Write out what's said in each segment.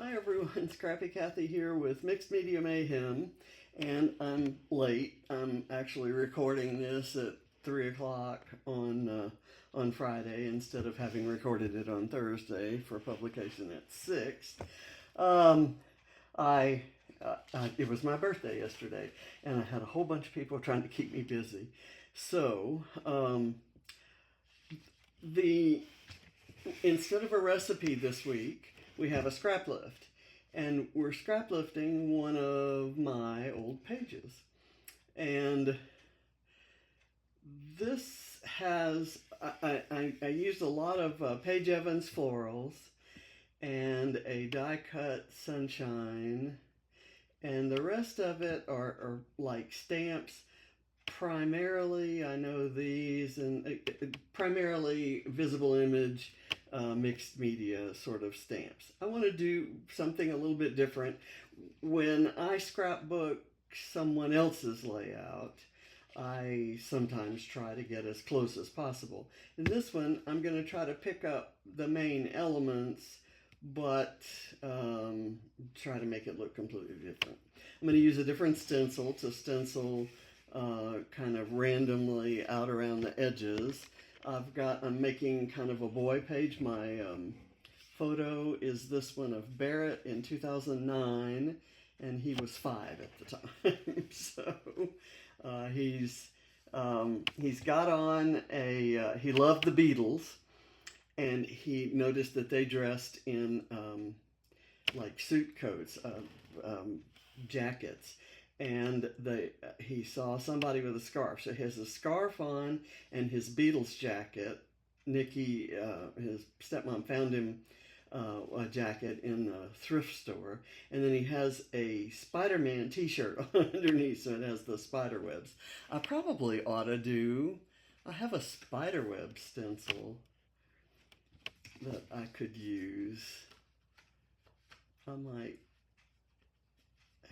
Hi everyone, Scrappy Kathy here with Mixed Media Mayhem, and I'm late. I'm actually recording this at 3 o'clock on Friday instead of having recorded it on Thursday for publication at 6. I it was my birthday yesterday, and I had a whole bunch of people trying to keep me busy. So instead of a recipe this week, we have a scrap lift, and we're scrap lifting one of my old pages. And this has, I used a lot of Paige Evans florals and a die cut sunshine, and the rest of it are like stamps. Primarily, I know these, and primarily visible image, mixed media sort of stamps. I want to do something a little bit different. When I scrapbook someone else's layout, I sometimes try to get as close as possible. In this one, I'm going to try to pick up the main elements, but try to make it look completely different. I'm going to use a different stencil to stencil kind of randomly out around the edges. I'm making kind of a boy page. My photo is this one of Barrett in 2009, and he was 5 at the time. So he's got on he loved the Beatles, and he noticed that they dressed in like suit coats, jackets. And he saw somebody with a scarf. So he has a scarf on and his Beatles jacket. Nikki, his stepmom, found him a jacket in the thrift store. And then he has a Spider-Man t-shirt underneath, so it has the spider webs. I probably ought to I have a spider web stencil that I could use. I might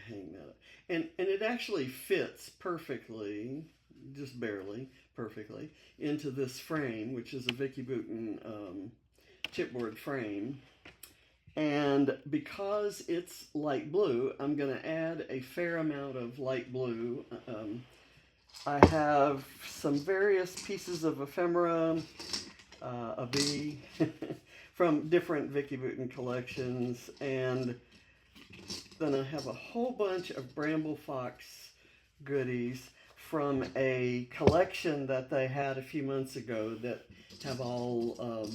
hang that up. And it actually fits perfectly, just barely perfectly, into this frame, which is a Vicky Bouton chipboard frame. And because it's light blue, I'm going to add a fair amount of light blue. I have some various pieces of ephemera, a bee, from different Vicky Bouton collections, and then I have a whole bunch of BrambleFox goodies from a collection that they had a few months ago that have all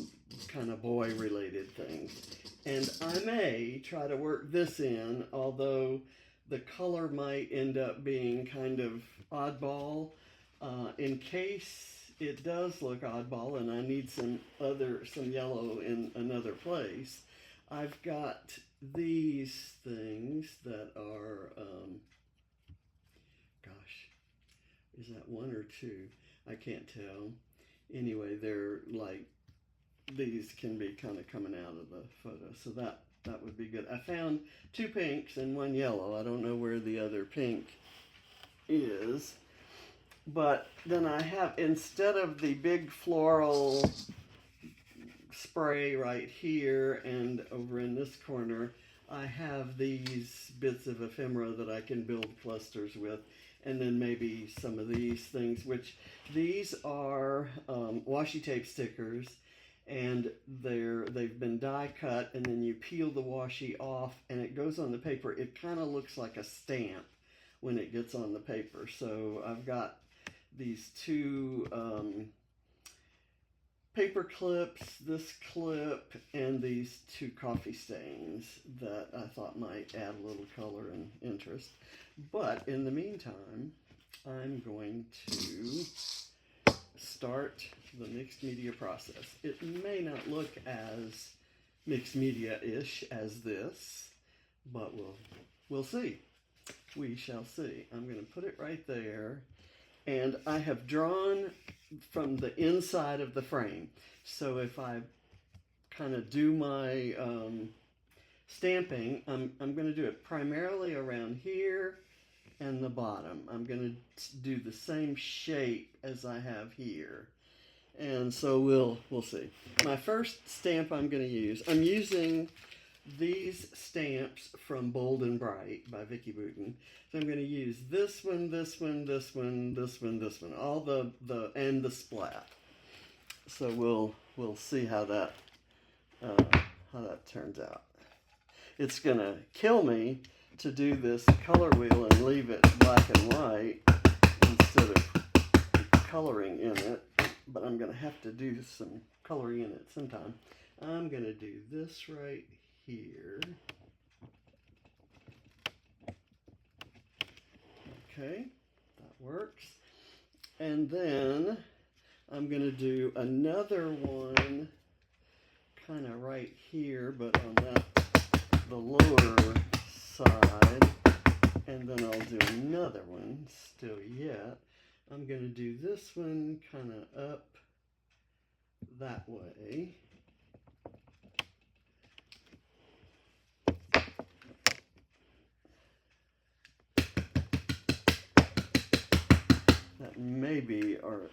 kind of boy-related things. And I may try to work this in, although the color might end up being kind of oddball. In case it does look oddball and I need some yellow in another place, I've got these things that are, gosh, is that 1 or 2? I can't tell. Anyway, they're like, these can be kind of coming out of the photo, so that would be good. I found 2 pinks and 1 yellow. I don't know where the other pink is. But then I have, instead of the big floral spray right here and over in this corner, I have these bits of ephemera that I can build clusters with, and then maybe some of these things, which these are washi tape stickers, and they've been die cut, and then you peel the washi off and it goes on the paper. It kind of looks like a stamp when it gets on the paper. So I've got these 2 paper clips, this clip, and these 2 coffee stains that I thought might add a little color and interest. But in the meantime, I'm going to start the mixed media process. It may not look as mixed media-ish as this, but we'll see. We shall see. I'm going to put it right there. And I have drawn from the inside of the frame. So if I kind of do my stamping, I'm going to do it primarily around here and the bottom. I'm going to do the same shape as I have here. And so we'll see. My first stamp I'm going to use, I'm using these stamps from Bold and Bright by Vicki Boutin. So I'm going to use this one, this one, this one, this one, this one, all and the splat. So we'll see how that turns out. It's going to kill me to do this color wheel and leave it black and white instead of coloring in it, but I'm going to have to do some coloring in it sometime. I'm going to do this right here. Okay, that works. And then I'm going to do another one kind of right here, but on the lower side. And then I'll do another one still yet. I'm going to do this one kind of up that way. That maybe are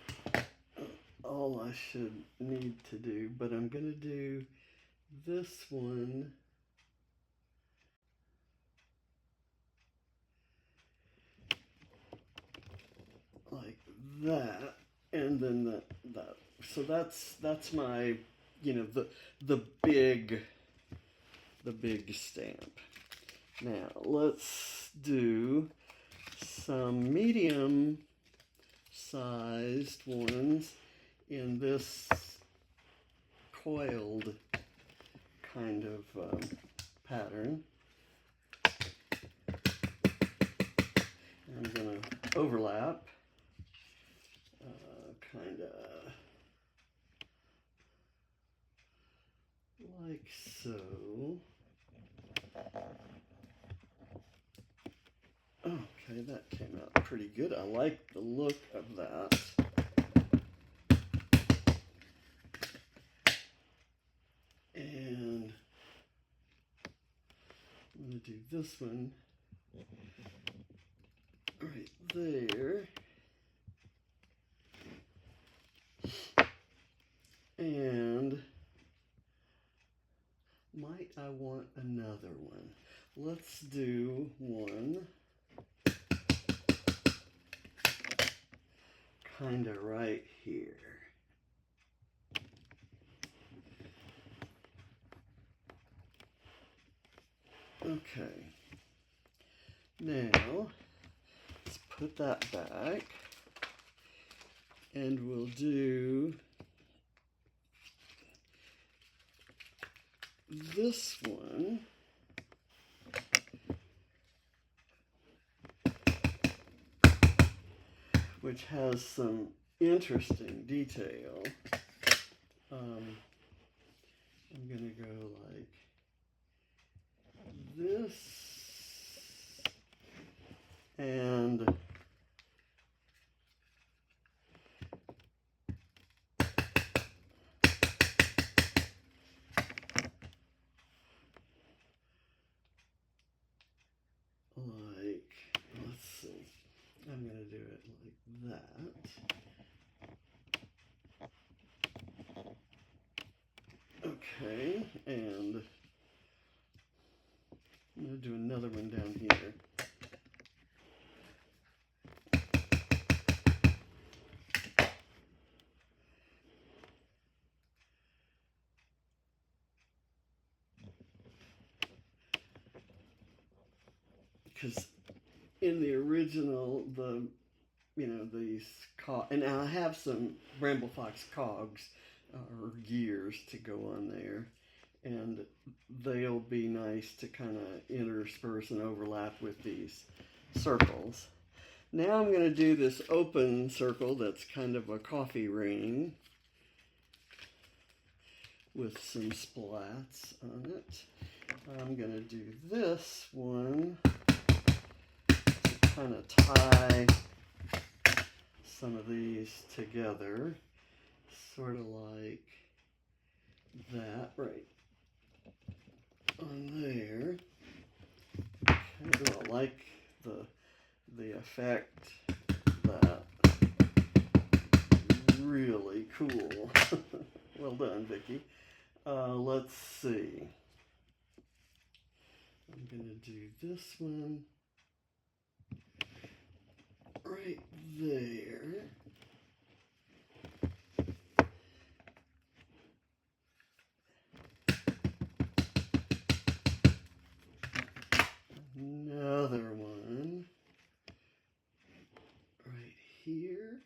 all I should need to do, but I'm going to do this one like that, and then that. So that's my, you know, the big stamp. Now let's do some medium sized ones in this coiled kind of pattern. I'm going to overlap kind of like so. Okay, that came out pretty good. I like the look of that. And I'm going to do this one right there. And might I want another one? Let's do one kind of right here. Okay. Now, let's put that back. And we'll do this one. Which has some interesting detail. I'm going to go like this, and like, let's see, I'm going to do it like that. Okay, and I'm going to do another one down here. Because in the original, these and I have some BrambleFox cogs or gears to go on there, and they'll be nice to kind of intersperse and overlap with these circles. Now I'm going to do this open circle that's kind of a coffee ring with some splats on it. I'm going to do this one to kind of tie some of these together, sort of like that right on there. Okay, I like the effect of that. Really cool. Well done, Vicki. Let's see. I'm going to do this one right there. Another one right here.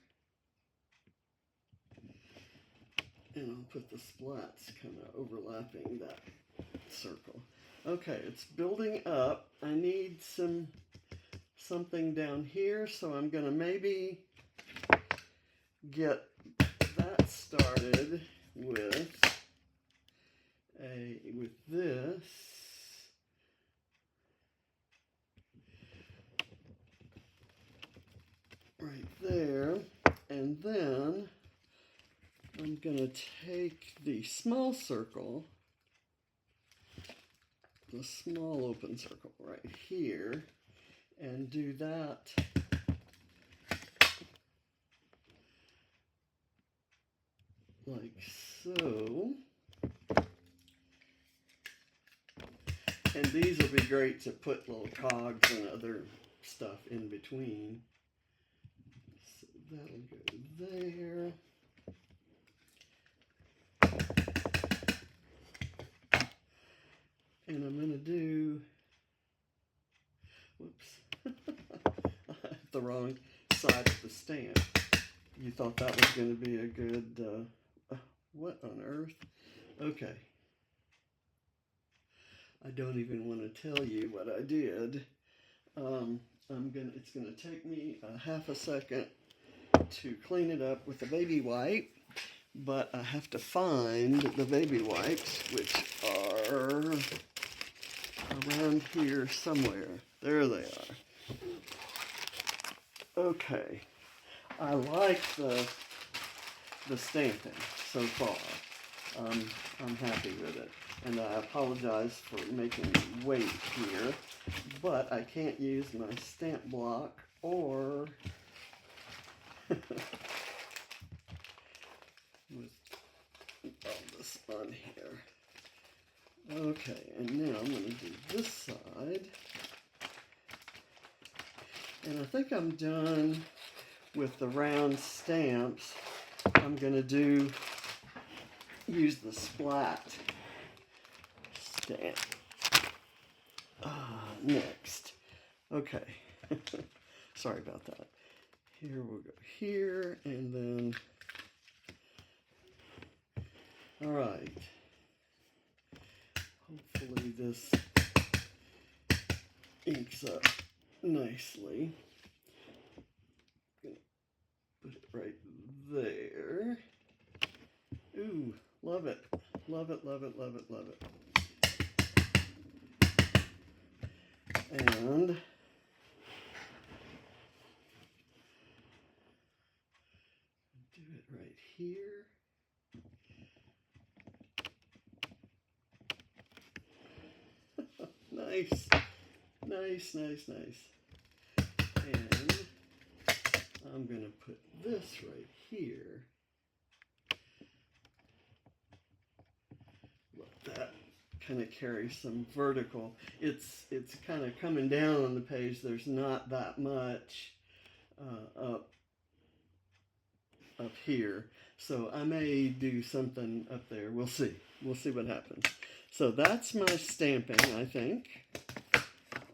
And I'll put the splats kind of overlapping that circle. Okay, it's building up. I need something down here, so I'm going to maybe get that started with this. Right there, and then I'm going to take the small circle, the small open circle right here, and do that like so. And these will be great to put little cogs and other stuff in between. So that'll go there. And I'm going to do, whoops, the wrong side of the stamp. You thought that was going to be a good, what on earth? Okay. I don't even want to tell you what I did. It's going to take me a half a second to clean it up with a baby wipe, but I have to find the baby wipes, which are around here somewhere. There they are. Okay. I like the stamping so far. I'm happy with it. And I apologize for making you wait here, but I can't use my stamp block or with all this on here. Okay, and now I'm going to do this side. And I think I'm done with the round stamps. I'm going to use the splat stamp next. Okay. Sorry about that. Here we'll go here, and then, all right. Hopefully this inks up nicely. Put it right there. Ooh, love it. Love it, love it, love it, love it. And do it right here. Nice. Nice, nice, nice. And I'm going to put this right here. Let that kind of carry some vertical. It's kind of coming down on the page. There's not that much up here. So I may do something up there. We'll see. We'll see what happens. So that's my stamping, I think.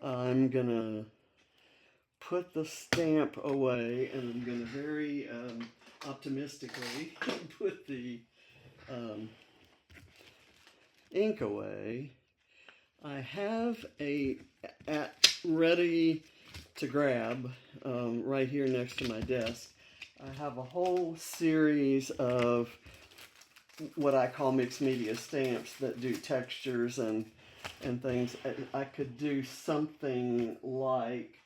I'm going to put the stamp away, and I'm going to very optimistically put the ink away. I have ready to grab right here next to my desk. I have a whole series of what I call mixed media stamps that do textures and things. I could do something like,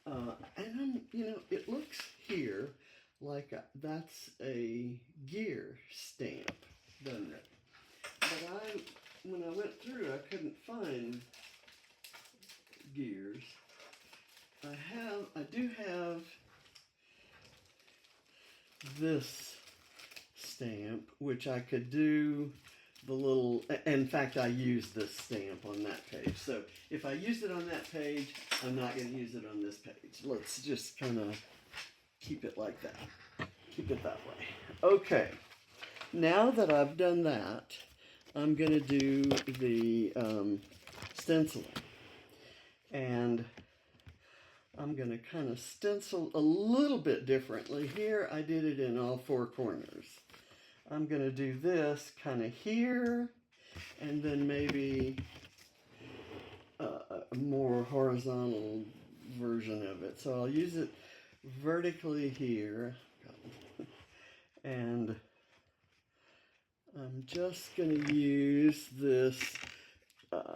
and it looks here like that's a gear stamp, doesn't it? But when I went through, I couldn't find gears. I do have this stamp, which I could do the little, in fact, I used this stamp on that page. So if I used it on that page, I'm not going to use it on this page. Let's just kind of keep it like that. Keep it that way. Okay. Now that I've done that, I'm going to do the stenciling. And I'm going to kind of stencil a little bit differently. Here, I did it in all four corners. I'm going to do this kind of here, and then maybe a more horizontal version of it. So I'll use it vertically here, and I'm just going to use this,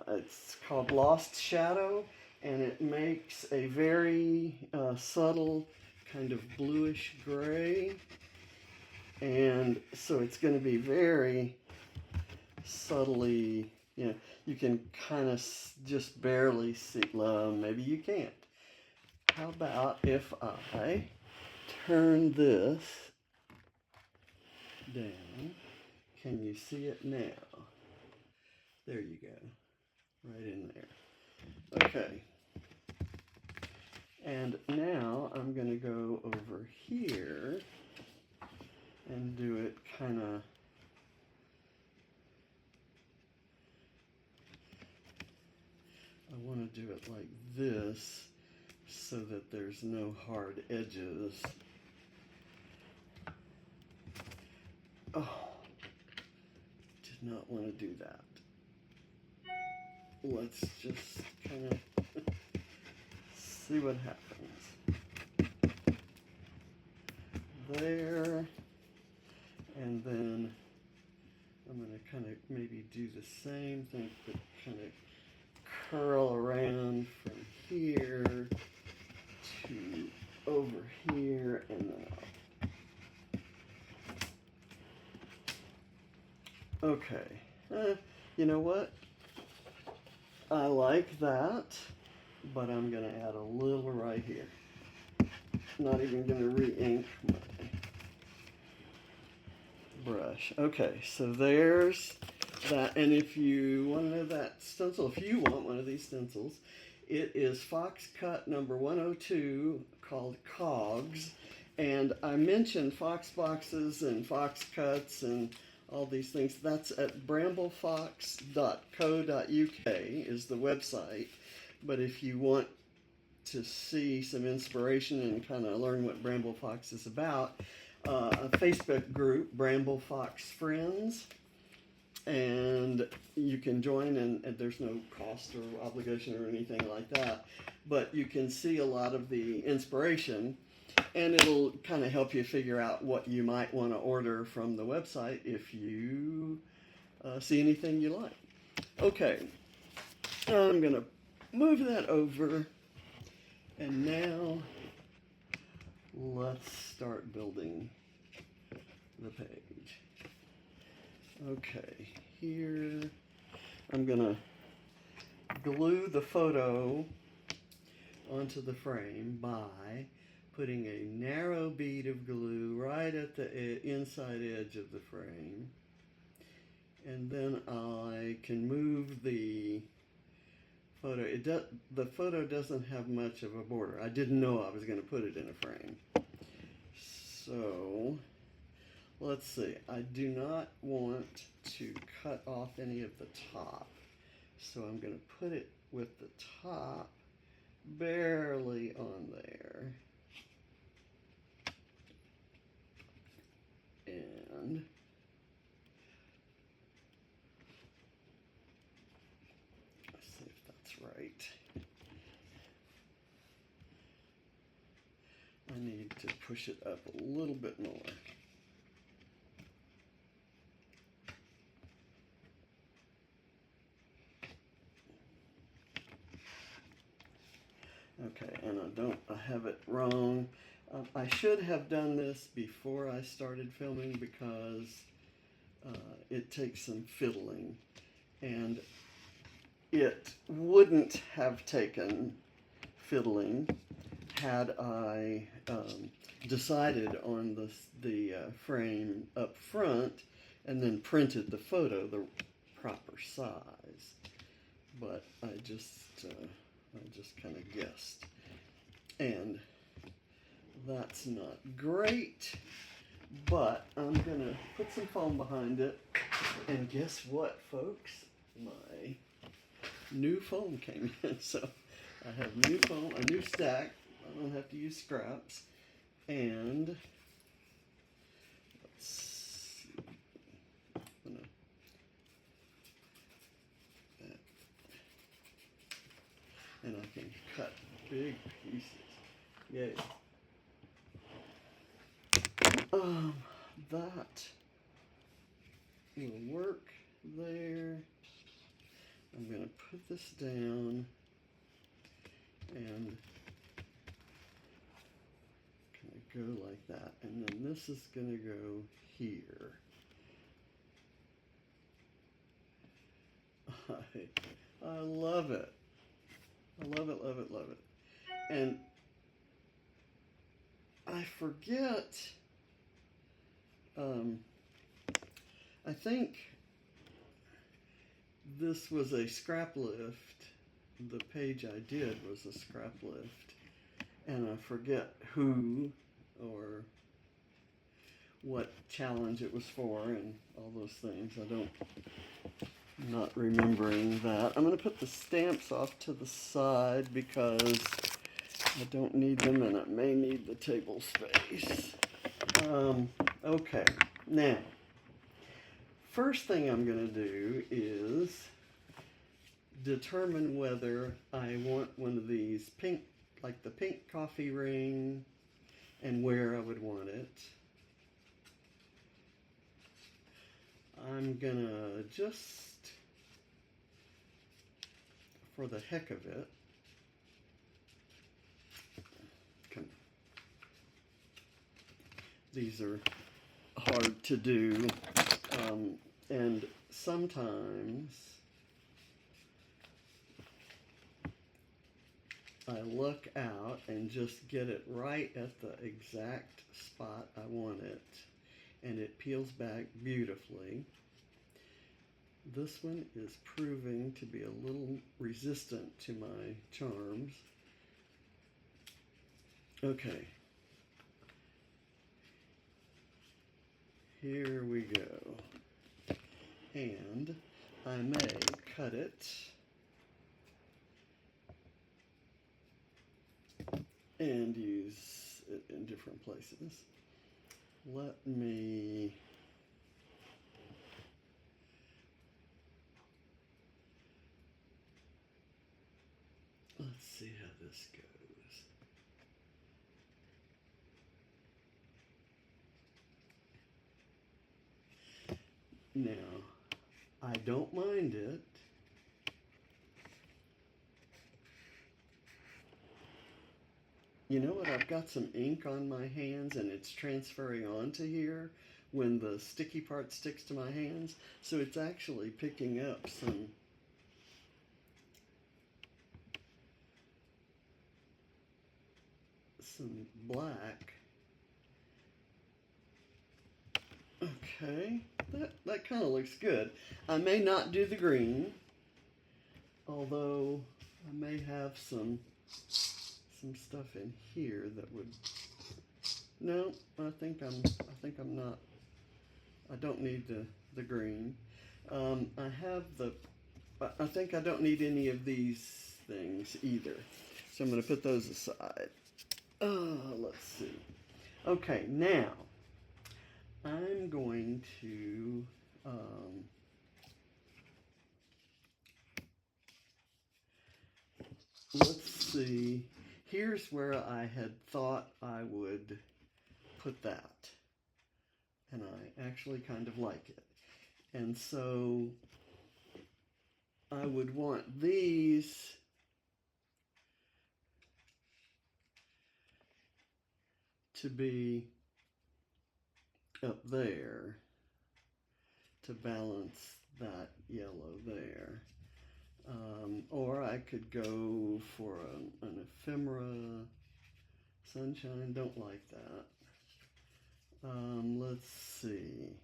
it's called Lost Shadow, and it makes a very subtle kind of bluish gray. And so it's going to be very subtly, you can kind of just barely see, well, maybe you can't. How about if I turn this down? Can you see it now? There you go, right in there. Okay. And now I'm going to go over here and do it kind of, I want to do it like this so that there's no hard edges. Oh, did not want to do that. Let's just kind of see what happens. There. And then I'm going to kind of maybe do the same thing, but kind of curl around from here to over here and then up. Okay, you know what? I like that, but I'm going to add a little right here. Not even going to re-ink my brush. Okay, so there's that. And if you want to know that stencil, if you want one of these stencils, it is Fox Cut number 102 called Cogs. And I mentioned Fox boxes and Fox Cuts and all these things. That's at BrambleFox.co.uk is the website. But if you want to see some inspiration and kind of learn what BrambleFox is about, a Facebook group, BrambleFox Friends, and you can join, and there's no cost or obligation or anything like that, but you can see a lot of the inspiration, and it'll kind of help you figure out what you might want to order from the website if you see anything you like. Okay, I'm going to move that over, and now let's start building the page. Okay, here I'm gonna glue the photo onto the frame by putting a narrow bead of glue right at the inside edge of the frame, and then I can move the photo. The photo doesn't have much of a border. I didn't know I was going to put it in a frame. So let's see. I do not want to cut off any of the top. So I'm going to put it with the top barely on there. And let's see if that's right. I need to push it up a little bit more. Okay, and I have it wrong. I should have done this before I started filming because it takes some fiddling, and it wouldn't have taken fiddling had I decided on the frame up front and then printed the photo the proper size. But I just kind of guessed, and that's not great. But I'm gonna put some foam behind it, and guess what, folks? My new foam came in, so I have new foam, a new stack. I don't have to use scraps, and let's see. And I can cut big pieces. Yay. That will work there. I'm going to put this down and kind of go like that. And then this is going to go here. I love it. I love it, love it, love it. And I forget, I think this was a scrap lift. The page I did was a scrap lift. And I forget who or what challenge it was for and all those things. I'm not remembering that. I'm going to put the stamps off to the side because I don't need them and I may need the table space. Okay, now, first thing I'm going to do is determine whether I want one of these pink, like the pink coffee ring, and where I would want it. I'm going to just, for the heck of it, these are hard to do, and sometimes I look out and just get it right at the exact spot I want it, and it peels back beautifully. This one is proving to be a little resistant to my charms. Okay. Here we go. And I may cut it and use it in different places. Let's see how this goes. Now, I don't mind it. You know what? I've got some ink on my hands and it's transferring onto here when the sticky part sticks to my hands. So it's actually picking up some black. Okay, that kind of looks good. I may not do the green, although I may have some stuff in here that would. No, I think I'm not. I don't need the green. I think I don't need any of these things either. So I'm going to put those aside. Let's see. Okay, now I'm going to let's see. Here's where I had thought I would put that. And I actually kind of like it. And so I would want these to be up there to balance that yellow there. Or I could go for an ephemera sunshine. Don't like that. Let's see.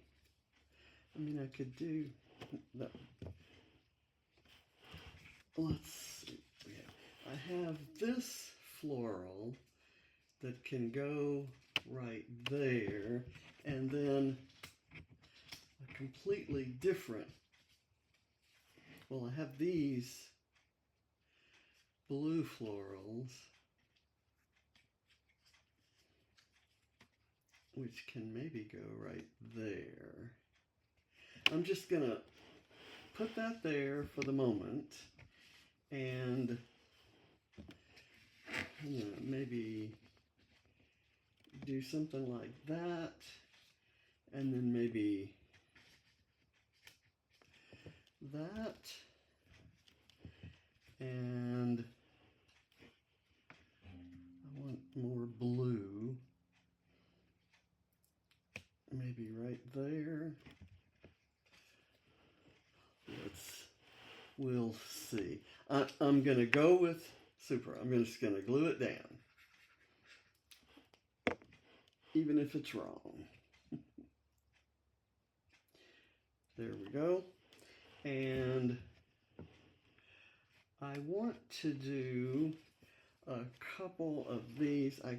I mean, I could do that. Let's see. Yeah. I have this floral that can go right there, and then a completely different. Well, I have these blue florals, which can maybe go right there. I'm just gonna put that there for the moment, and maybe do something like that, and then maybe that, and I want more blue, maybe right there. We'll see. I'm going to go with super. I'm just going to glue it down, even if it's wrong. There we go. And I want to do a couple of these. I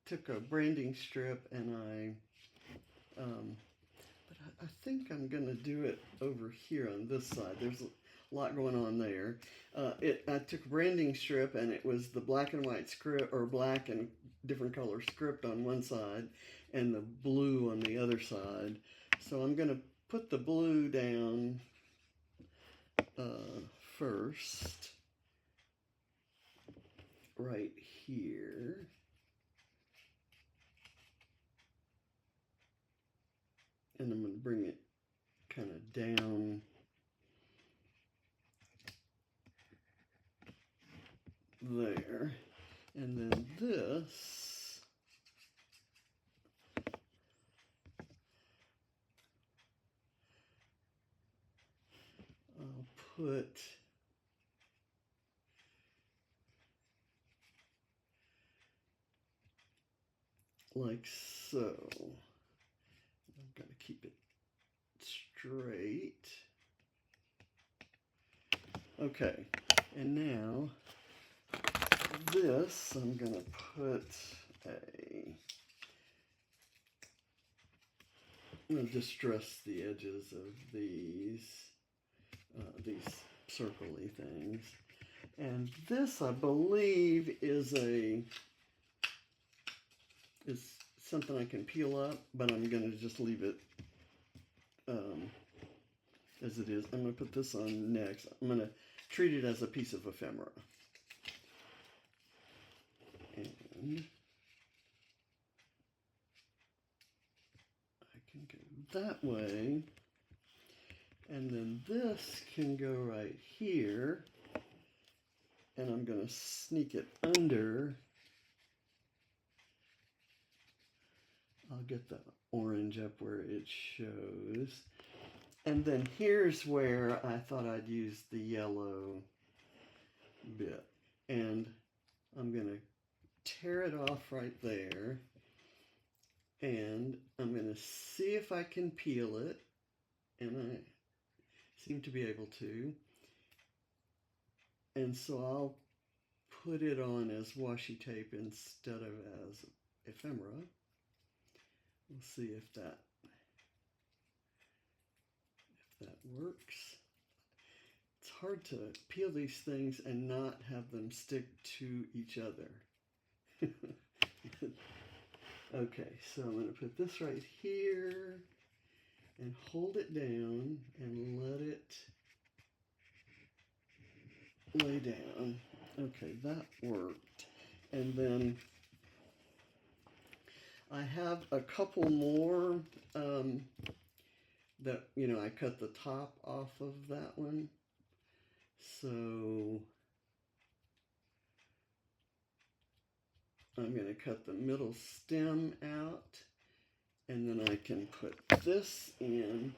took a branding strip and but I think I'm going to do it over here on this side. There's a lot going on there. I took a branding strip, and it was the black and white script, or black and different color script on one side, and the blue on the other side. So I'm going to put the blue down first, right here. And I'm going to bring it kind of down there. And then this, I'll put like so. I'm going to keep it straight. Okay, and now this, I'm going to put I'm going to distress the edges of these circle-y things. And this, I believe, is something I can peel up, but I'm going to just leave it as it is. I'm going to put this on next. I'm going to treat it as a piece of ephemera. And I can go that way. And then this can go right here. And I'm going to sneak it under. I'll get the orange up where it shows. And then here's where I thought I'd use the yellow bit. And I'm going to tear it off right there. And I'm going to see if I can peel it. And I seem to be able to. And so I'll put it on as washi tape instead of as ephemera. We'll see if that works. It's hard to peel these things and not have them stick to each other. Okay, so I'm going to put this right here and hold it down and let it lay down. Okay, that worked. And then I have a couple more that, I cut the top off of that one. So I'm going to cut the middle stem out, and then I can put this in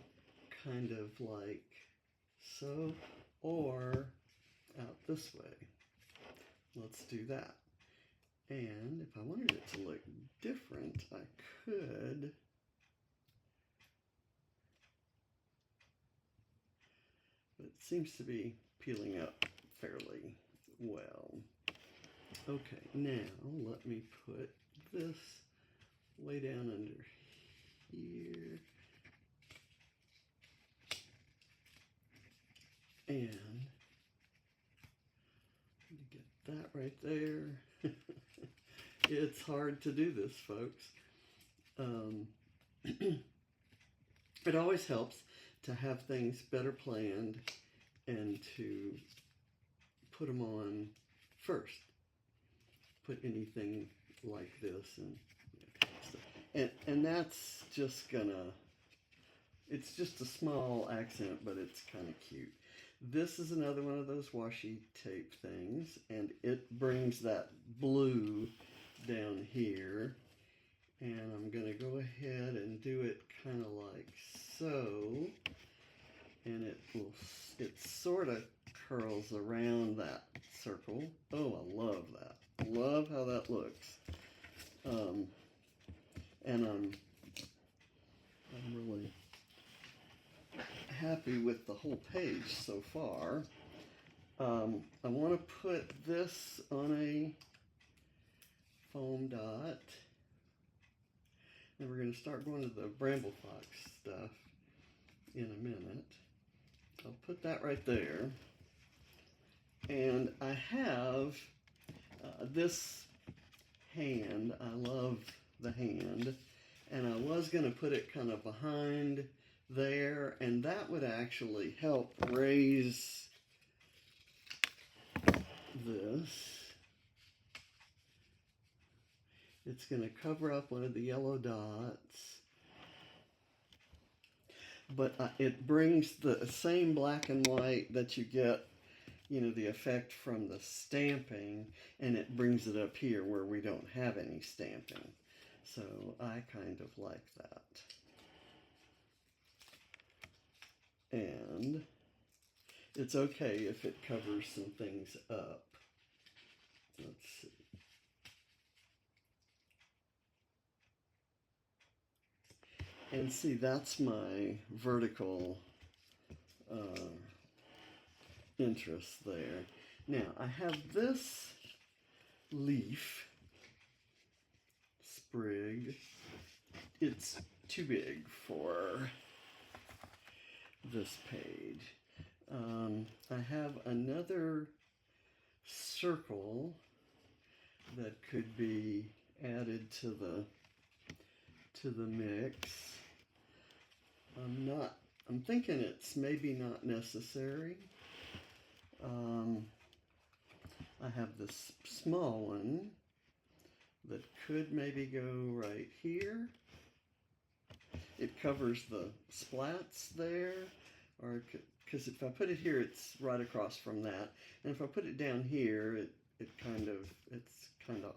kind of like so, or out this way. Let's do that. And if I wanted it to look different, I could seems to be peeling up fairly well. Okay, now let me put this way down under here. And get that right there. It's hard to do this, folks. It always helps to have things better planned and to put them on first. Put anything like this and that's just gonna, it's just a small accent, but it's kind of cute. This is another one of those washi tape things, and it brings that blue down here. And I'm going to go ahead and do it kind of like so. And it sort of curls around that circle. Oh, I love that. Love how that looks. And I'm really happy with the whole page so far. I want to put this on a foam dot. And we're going to start going to the BrambleFox stuff in a minute. I'll put that right there. And I have this hand. I love the hand. And I was going to put it kind of behind there. And that would actually help raise this. It's going to cover up one of the yellow dots, but it brings the same black and white that you get, you know, the effect from the stamping, and it brings it up here where we don't have any stamping. So I kind of like that. And it's okay if it covers some things up. Let's see. And see, that's my vertical interest there. Now, I have this leaf, sprig. It's too big for this page. I have another circle that could be added to the mix. I'm thinking it's maybe not necessary. I have this small one that could maybe go right here. It covers the splats there, or because if I put it here, it's right across from that. And if I put it down here, it's kind of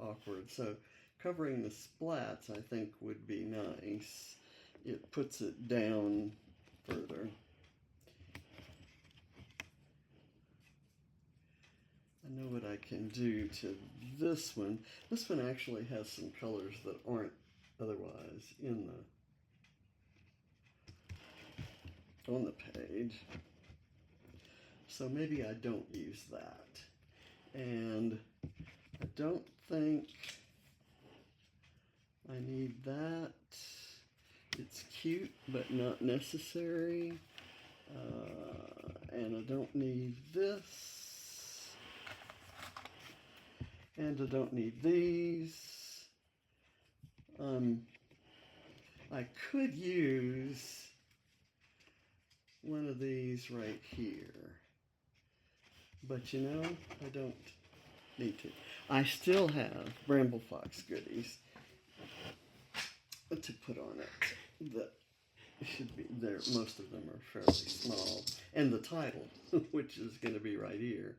awkward. So covering the splats, I think, would be nice. It puts it down further. I know what I can do to this one. This one actually has some colors that aren't otherwise on the page. So maybe I don't use that. And I don't think I need that. It's cute, but not necessary. And I don't need this. And I don't need these. I could use one of these right here. But you know, I don't need to. I still have BrambleFox goodies to put on it that should be there. Most of them are fairly small, and the title, which is going to be right here.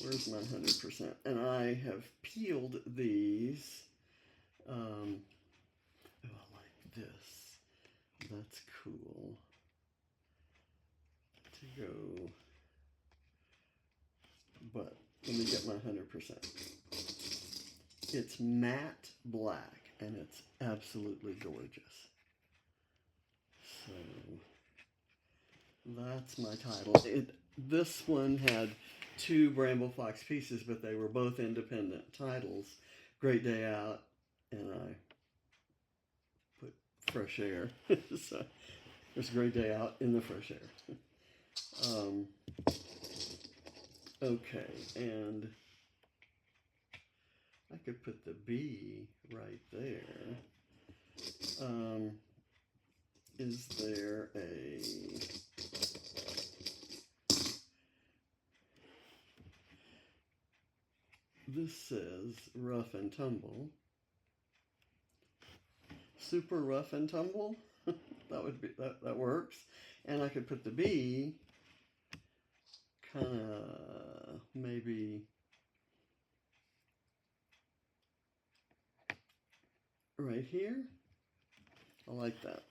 Where's my 100%? And I have peeled these. Oh, I like this. That's cool. To go, but let me get my 100%. It's matte black, and it's absolutely gorgeous. So That's my title. This one had two BrambleFox pieces, but they were both independent titles. Great Day Out, and I put Fresh Air. So there's a great day out in the fresh air. Okay, and I could put the B right there. Is there a... This says Rough and Tumble. Super Rough and Tumble? That would be, that works. And I could put the B kind of maybe right here. I like that.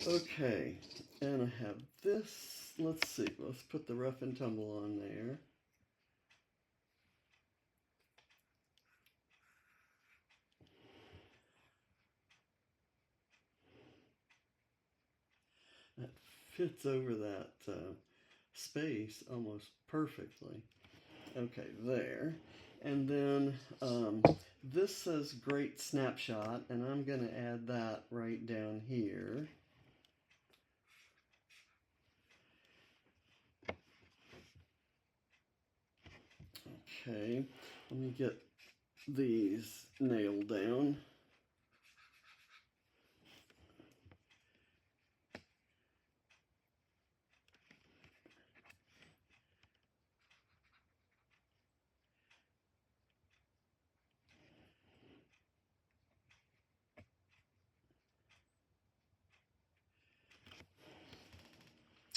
Okay, and I have this. Let's see, let's put the Rough and Tumble on there. That fits over that space almost perfectly. Okay, there. And then this says Great Snapshot, and I'm going to add that right down here. Okay, let me get these nailed down.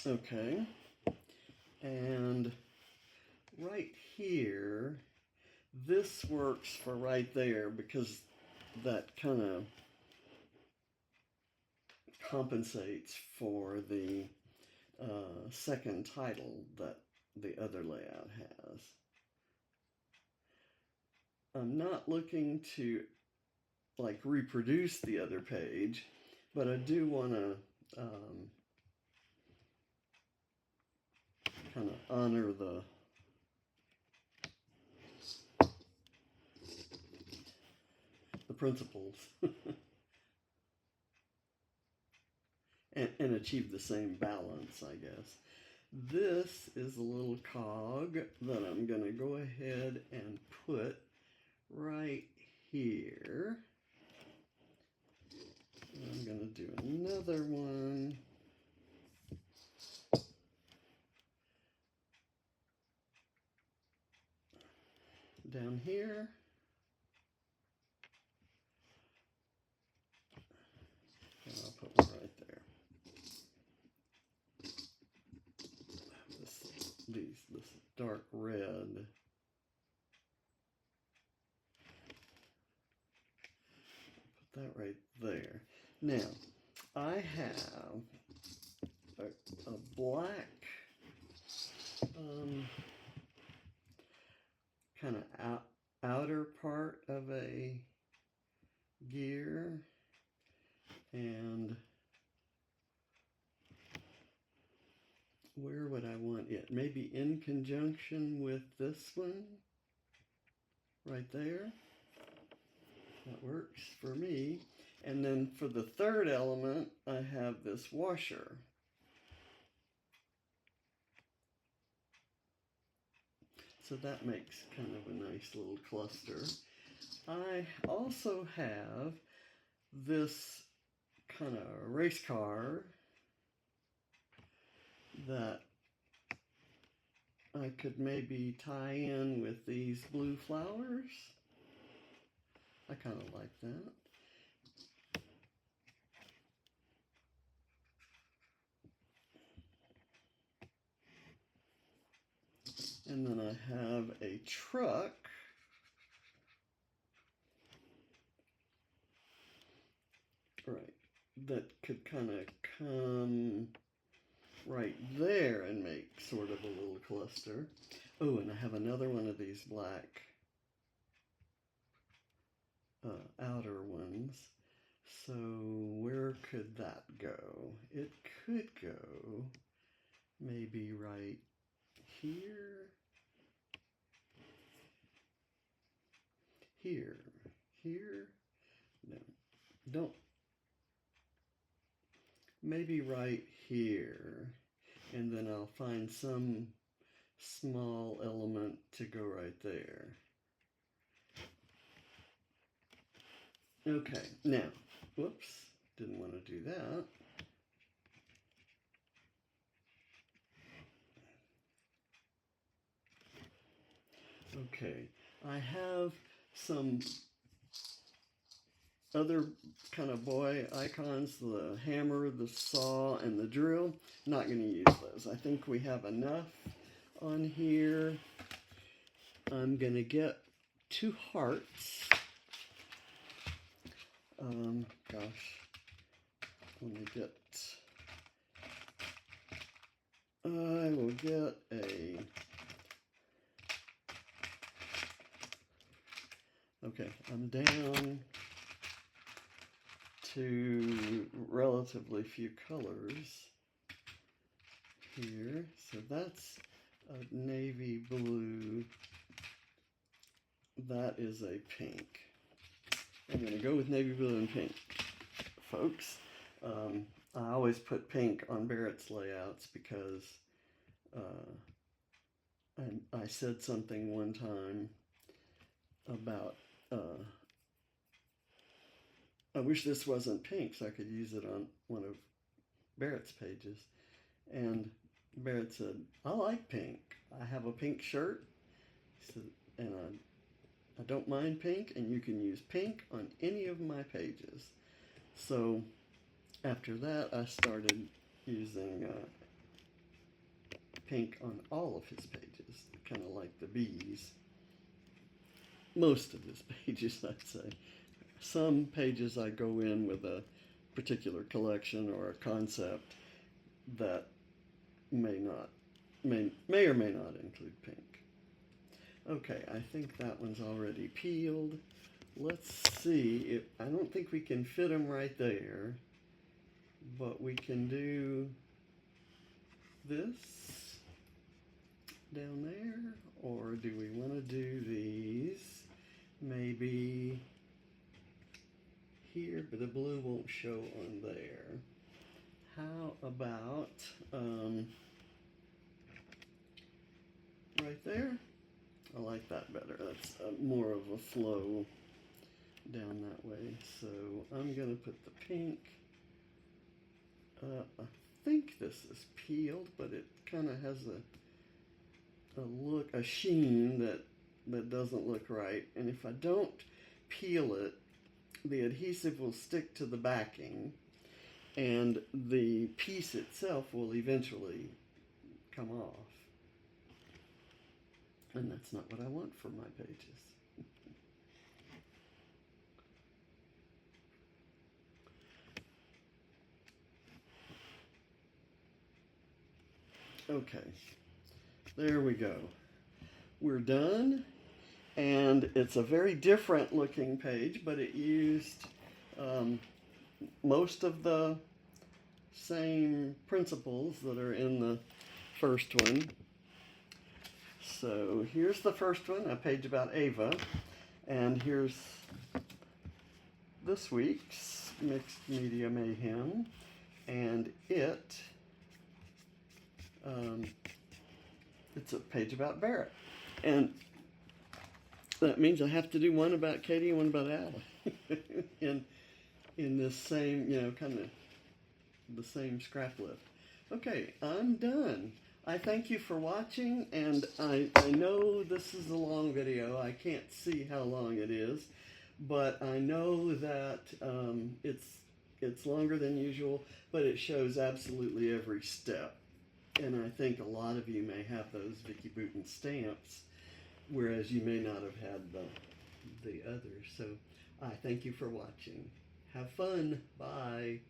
Okay, and right here, this works for right there because that kind of compensates for the second title that the other layout has. I'm not looking to like reproduce the other page, but I do want to kind of honor the principles and achieve the same balance, I guess. This is a little cog that I'm going to go ahead and put right here. And I'm going to do another one down here. And I'll put one right there. This dark red. Put that right there. Now, I have a black kind of outer part of a gear, and where would I want it? Maybe in conjunction with this one right there. That works for me. And then for the third element, I have this washer. So that makes kind of a nice little cluster. I also have this kind of race car that I could maybe tie in with these blue flowers. I kind of like that. And then I have a truck. Right, that could kind of come right there and make sort of a little cluster. Oh, and I have another one of these black outer ones. So where could that go? It could go maybe right here, here, here. No, don't. Maybe right here, and then I'll find some small element to go right there. Okay, now, whoops, didn't want to do that. Okay, I have some other kind of boy icons, the hammer, the saw, and the drill. Not going to use those. I think we have enough on here. I'm going to get 2 hearts. Gosh, let me get, I will get a, okay, I'm down to relatively few colors here. So that's a navy blue. That is a pink. I'm going to go with navy blue and pink, folks. I always put pink on Barrett's layouts because I said something one time about I wish this wasn't pink so I could use it on one of Barrett's pages. And Barrett said, I like pink. I have a pink shirt, and I don't mind pink, and you can use pink on any of my pages. So after that, I started using pink on all of his pages, kind of like the bees. Most of his pages, I'd say. Some pages I go in with a particular collection or a concept that may or may not include pink. Okay, I think that one's already peeled. Let's see if, I don't think we can fit them right there, but we can do this down there, or do we want to do these maybe here, but the blue won't show on there. How about right there? I like that better. That's more of a flow down that way. So I'm going to put the pink. I think this is peeled, but it kind of has a sheen that doesn't look right. And if I don't peel it, the adhesive will stick to the backing, and the piece itself will eventually come off. And that's not what I want for my pages. Okay, there we go. We're done, and it's a very different looking page, but it used most of the same principles that are in the first one. So here's the first one, a page about Ava, and here's this week's Mixed Media Mayhem, and it's a page about Barrett. And that means I have to do one about Katie and one about Al in this same, kind of the same scrap lift. Okay, I'm done. I thank you for watching, and I know this is a long video. I can't see how long it is, but I know that it's longer than usual, but it shows absolutely every step. And I think a lot of you may have those Vicky Bouton stamps, whereas you may not have had the others. So I thank you for watching. Have fun. Bye.